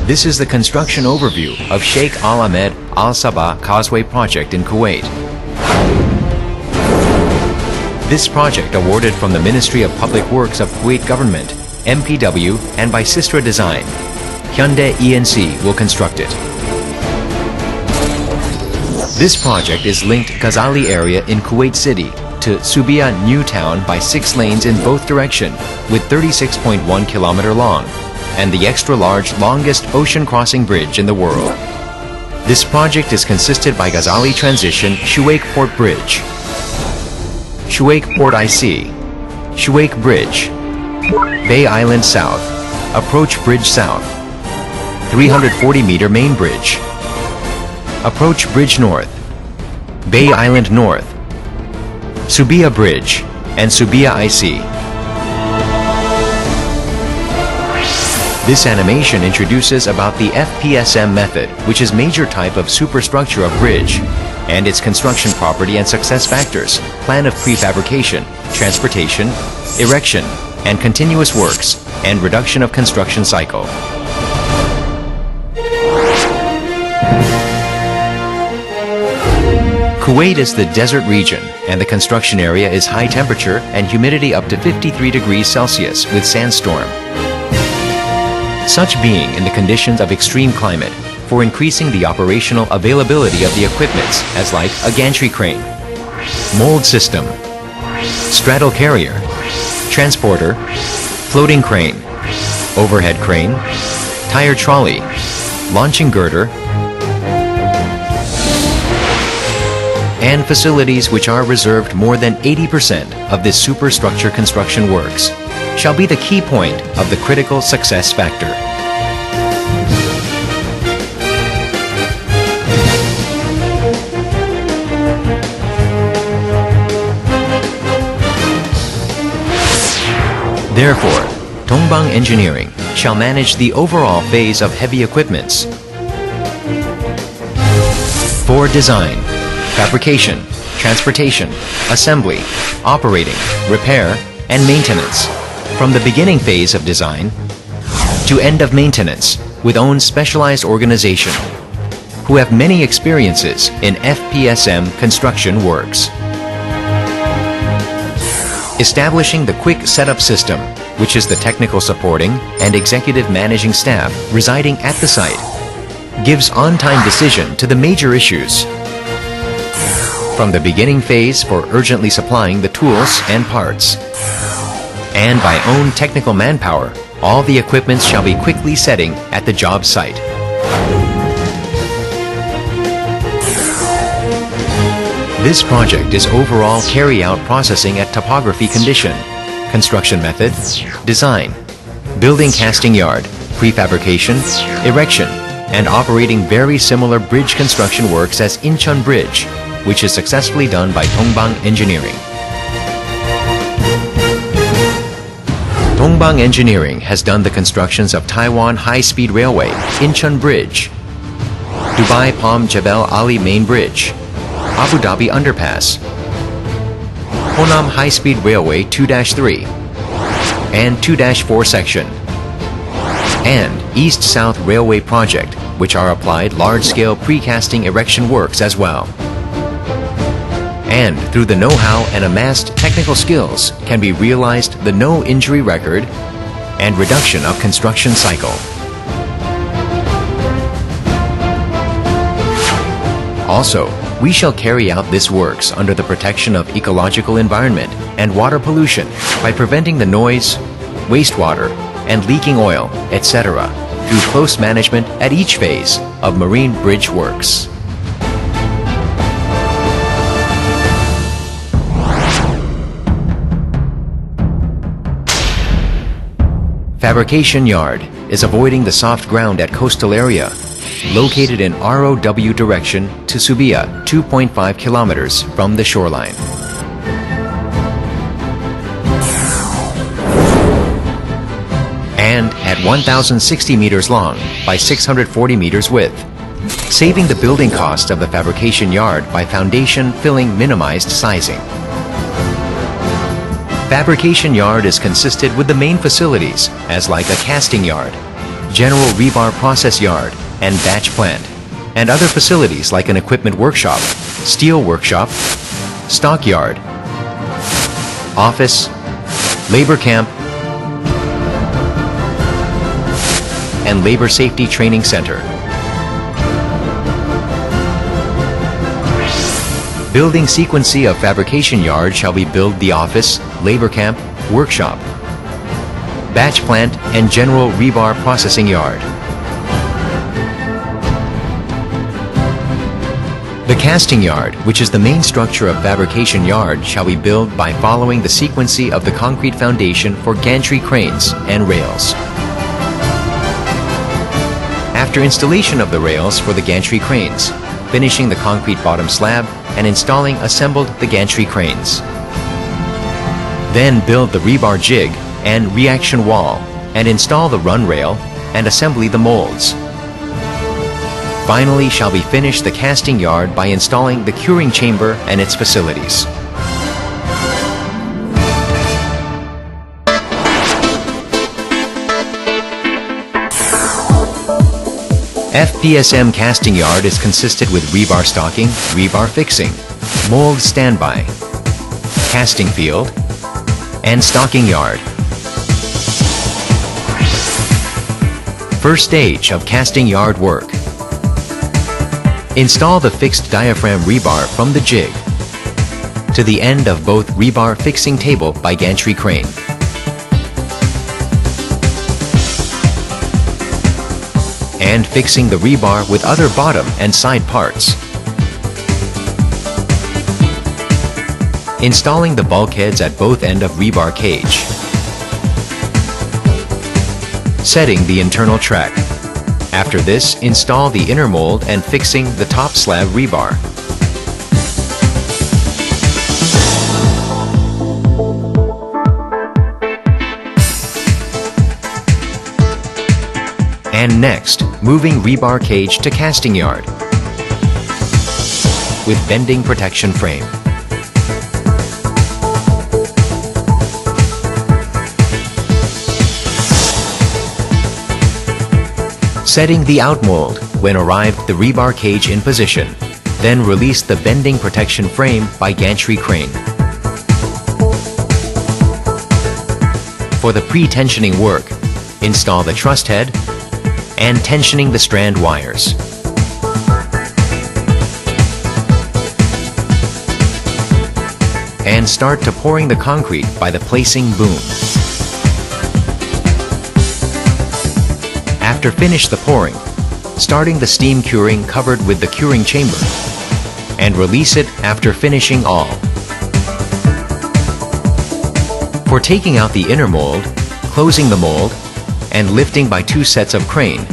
This is the construction overview of Sheikh Al-Ahmad Al-Sabah Causeway project in Kuwait. This project, awarded from the Ministry of Public Works of Kuwait Government, MPW, and by Sistra Design, Hyundai ENC will construct it. This project is linked Ghazali area in Kuwait City to Subiyah New Town by 6 lanes in both direction with 36.1 km long and the extra-large longest ocean crossing bridge in the world. This project is consisted by Ghazali Transition Shuwaikh Port Bridge, Shuwaikh Port IC, Shuwaikh Bridge, Bay Island South, Approach Bridge South, 340-meter main bridge, Approach Bridge North, Bay Island North, Subiyah Bridge, and Subiyah IC. This animation introduces about the FPSM method, which is major type of superstructure of bridge, and its construction property and success factors, plan of prefabrication, transportation, erection, and continuous works, and reduction of construction cycle. Kuwait is the desert region, and the construction area is high temperature and humidity up to 53 degrees Celsius with sandstorm. Such being in the conditions of extreme climate, for increasing the operational availability of the equipments as like a gantry crane, mold system, straddle carrier, transporter, floating crane, overhead crane, tire trolley, launching girder, and facilities which are reserved more than 80% of this superstructure construction works, shall be the key point of the critical success factor. Therefore, Tongbang Engineering shall manage the overall phase of heavy equipments for design, fabrication, transportation, assembly, operating, repair, and maintenance, from the beginning phase of design to end of maintenance, with own specialized organization, who have many experiences in FPSM construction works. Establishing the quick setup system, which is the technical supporting and executive managing staff residing at the site, gives on-time decision to the major issues. From the beginning phase for urgently supplying the tools and parts, and by own technical manpower, all the equipments shall be quickly setting at the job site. This project is overall carry-out processing at topography condition, construction method, design, building casting yard, prefabrication, erection, and operating very similar bridge construction works as Incheon Bridge, which is successfully done by Tongbang Engineering. Tongbang Engineering has done the constructions of Taiwan High-Speed Railway, Incheon Bridge, Dubai Palm Jebel Ali Main Bridge, Abu Dhabi Underpass, Honam High-Speed Railway 2-3 and 2-4 section, and East-South Railway Project, which are applied large-scale precasting erection works as well. And through the know-how and amassed technical skills can be realized the no injury record and reduction of construction cycle. Also, we shall carry out this works under the protection of ecological environment and water pollution by preventing the noise, wastewater, and leaking oil, etc., through close management at each phase of marine bridge works. Fabrication yard is avoiding the soft ground at coastal area, located in ROW direction to Subiyah, 2.5 kilometers from the shoreline. And at 1,060 meters long by 640 meters width, saving the building cost of the fabrication yard by foundation filling minimized sizing. Fabrication yard is consisted with the main facilities as like a casting yard, general rebar process yard, and batch plant, and other facilities like an equipment workshop, steel workshop, stockyard, office, labor camp, and labor safety training center. Building sequence of fabrication yard shall be built the office, labor camp, workshop, batch plant, and general rebar processing yard. The casting yard, which is the main structure of fabrication yard, shall be built by following the sequence of the concrete foundation for gantry cranes and rails. After installation of the rails for the gantry cranes, finishing the concrete bottom slab, and installing assembled the gantry cranes. Then build the rebar jig and reaction wall, and install the run rail and assembly the molds. Finally shall be finished the casting yard by installing the curing chamber and its facilities. FPSM casting yard is consisted with rebar stocking, rebar fixing, mold standby, casting field, and stocking yard. First stage of casting yard work. Install the fixed diaphragm rebar from the jig to the end of both rebar fixing table by gantry crane. And fixing the rebar with other bottom and side parts. Installing the bulkheads at both ends of rebar cage. Setting the internal track. After this, install the inner mold and fixing the top slab rebar. And next, moving rebar cage to casting yard with bending protection frame. Setting the outmold when arrived the rebar cage in position. Then release the bending protection frame by gantry crane. For the pre-tensioning work, install the truss head and tensioning the strand wires. And start to pouring the concrete by the placing boom. After finish the pouring, starting the steam curing covered with the curing chamber, and release it after finishing all. For taking out the inner mold, closing the mold, and lifting by 2 sets of crane,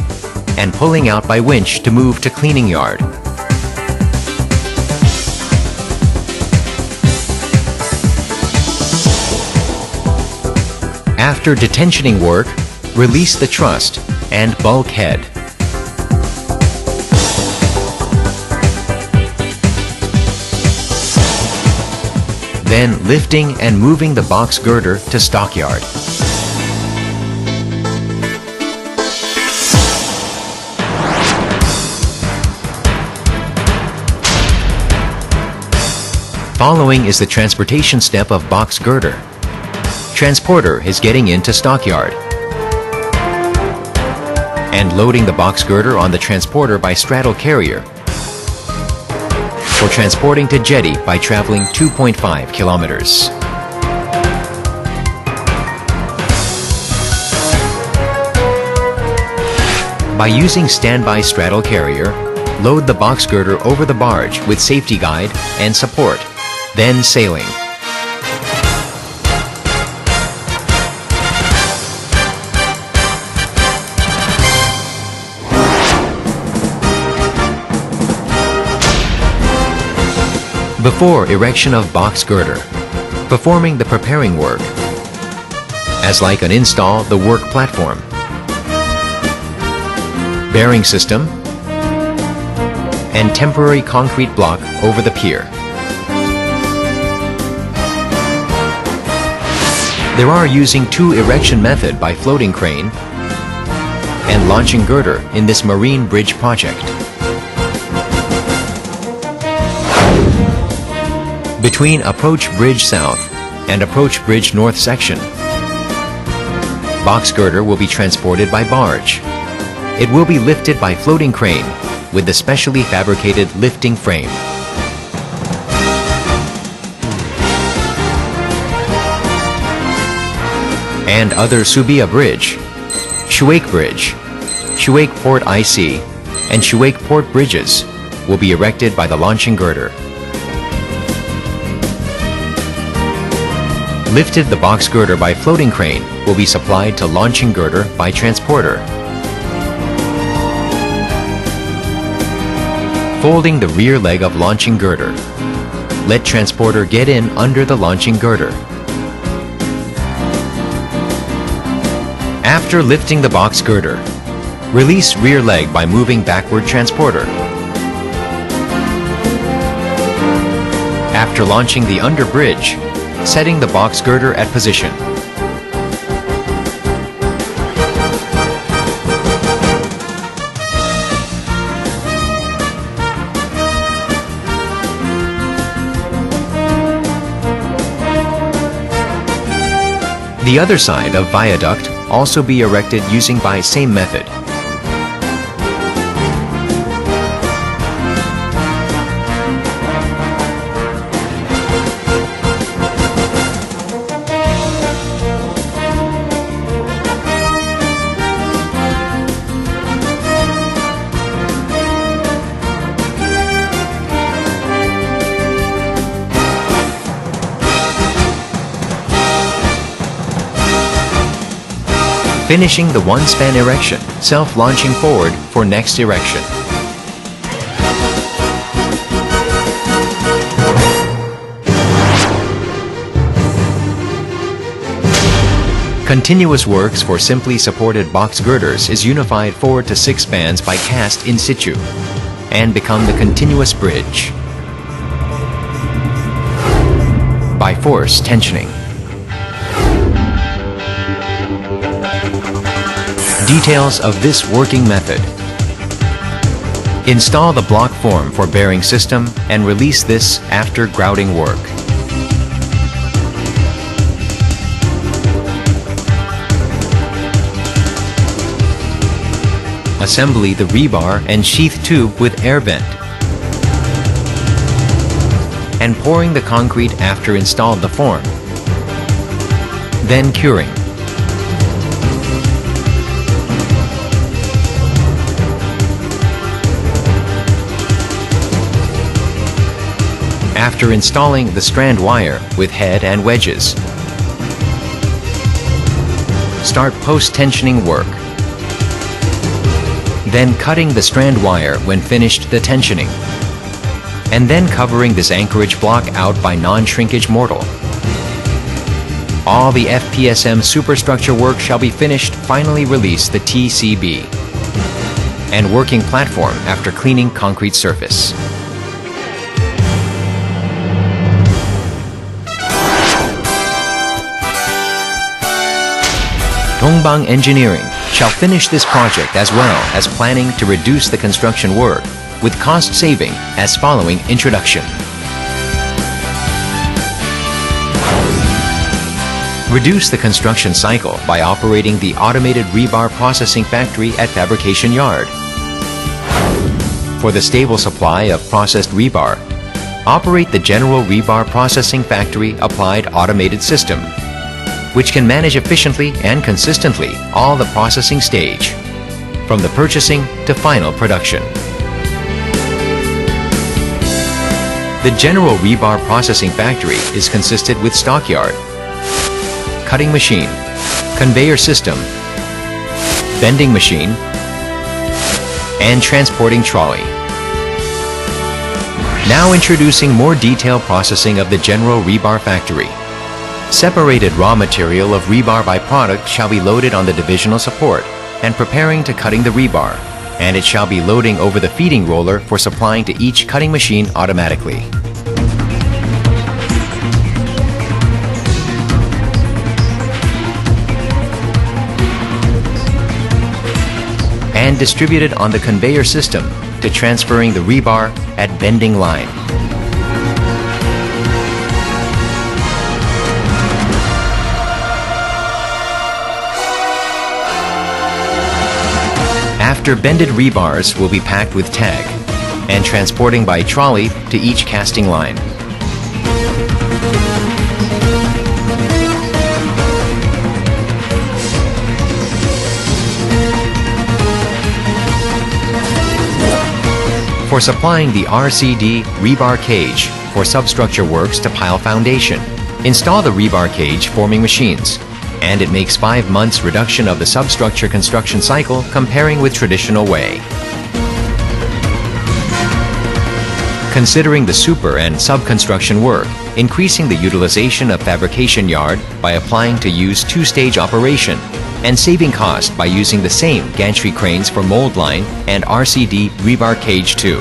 and pulling out by winch to move to cleaning yard. After detensioning work, release the truss and bulkhead. Then lifting and moving the box girder to stockyard. Following is the transportation step of box girder. Transporter is getting into stockyard and loading the box girder on the transporter by straddle carrier for transporting to jetty by traveling 2.5 kilometers. By using standby straddle carrier, load the box girder over the barge with safety guide and support, then sailing. Before erection of box girder, performing the preparing work, as like an install the work platform, bearing system, and temporary concrete block over the pier. There are using 2 erection method by floating crane and launching girder in this marine bridge project. Between Approach Bridge South and Approach Bridge North section, box girder will be transported by barge. It will be lifted by floating crane with the specially fabricated lifting frame. And other Subiyah Bridge, Shuwaikh Bridge, Shuwaikh Port IC, and Shuwaikh Port bridges will be erected by the launching girder. Lifted the box girder by floating crane will be supplied to launching girder by transporter. Folding the rear leg of launching girder. Let transporter get in under the launching girder. After lifting the box girder, release rear leg by moving backward transporter. After launching the under bridge, setting the box girder at position. The other side of viaduct also be erected using by same method. Finishing the one-span erection, self-launching forward for next erection. Continuous works for simply supported box girders is unified 4 to 6 spans by cast in situ and become the continuous bridge. By force tensioning. Details of this working method. Install the block form for bearing system and release this after grouting work. Assembly the rebar and sheath tube with air vent. And pouring the concrete after installed the form. Then curing. After installing the strand wire with head and wedges. Start post-tensioning work. Then cutting the strand wire when finished the tensioning. And then covering this anchorage block out by non-shrinkage mortar. All the FPSM superstructure work shall be finished, finally release the TCB. And working platform after cleaning concrete surface. Dongbang Engineering shall finish this project as well as planning to reduce the construction work with cost saving as following introduction. Reduce the construction cycle by operating the automated rebar processing factory at fabrication yard. For the stable supply of processed rebar, operate the general rebar processing factory applied automated system, which can manage efficiently and consistently all the processing stage, from the purchasing to final production. The general rebar processing factory is consisted with stockyard, cutting machine, conveyor system, bending machine, and transporting trolley. Now introducing more detailed processing of the general rebar factory. Separated raw material of rebar byproduct shall be loaded on the divisional support and preparing to cutting the rebar, and it shall be loading over the feeding roller for supplying to each cutting machine automatically. and distributed on the conveyor system to transferring the rebar at bending line. After bended rebars will be packed with tag and transporting by trolley to each casting line. For supplying the RCD rebar cage for substructure works to pile foundation, install the rebar cage forming machines, and it makes 5 months reduction of the substructure construction cycle comparing with traditional way. Considering the super and sub-construction work, increasing the utilization of fabrication yard by applying to use 2-stage operation, and saving cost by using the same gantry cranes for mold line and RCD rebar cage too.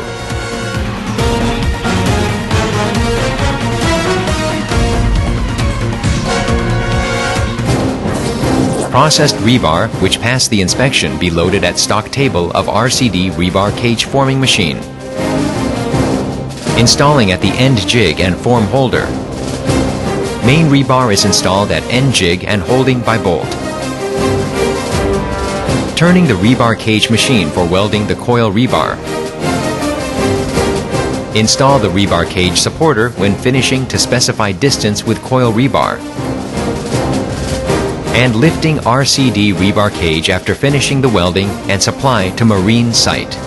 Processed rebar which passed the inspection be loaded at stock table of RCD rebar cage forming machine. Installing at the end jig and form holder. Main rebar is installed at end jig and holding by bolt. Turning the rebar cage machine for welding the coil rebar. Install the rebar cage supporter when finishing to specified distance with coil rebar. And lifting RCD rebar cage after finishing the welding and supply to marine site.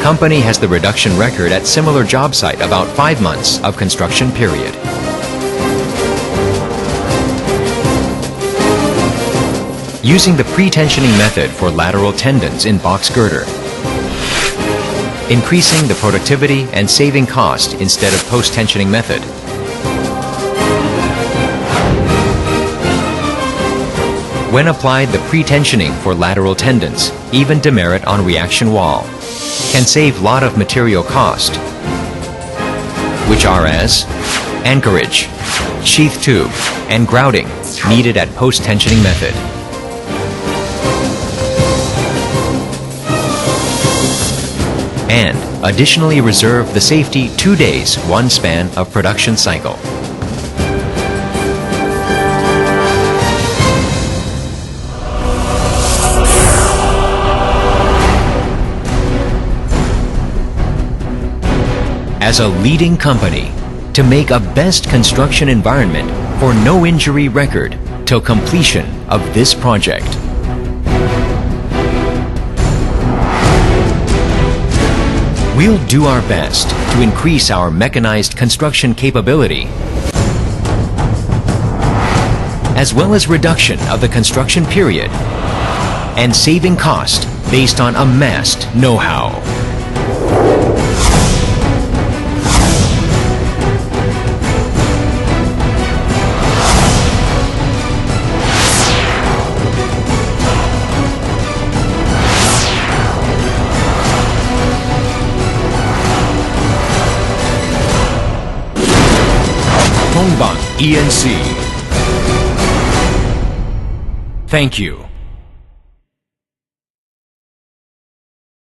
Company has the reduction record at similar job site about 5 months of construction period. Using the pre-tensioning method for lateral tendons in box girder. Increasing the productivity and saving cost instead of post-tensioning method. When applied the pre-tensioning for lateral tendons, even demerit on reaction wall, can save lot of material cost, which are as anchorage, sheath tube, and grouting needed at post-tensioning method. And additionally reserve the safety 2 days, 1 span of production cycle. As a leading company, to make a best construction environment for no injury record till completion of this project. We'll do our best to increase our mechanized construction capability, as well as reduction of the construction period and saving cost based on amassed know-how. ENC. Thank you.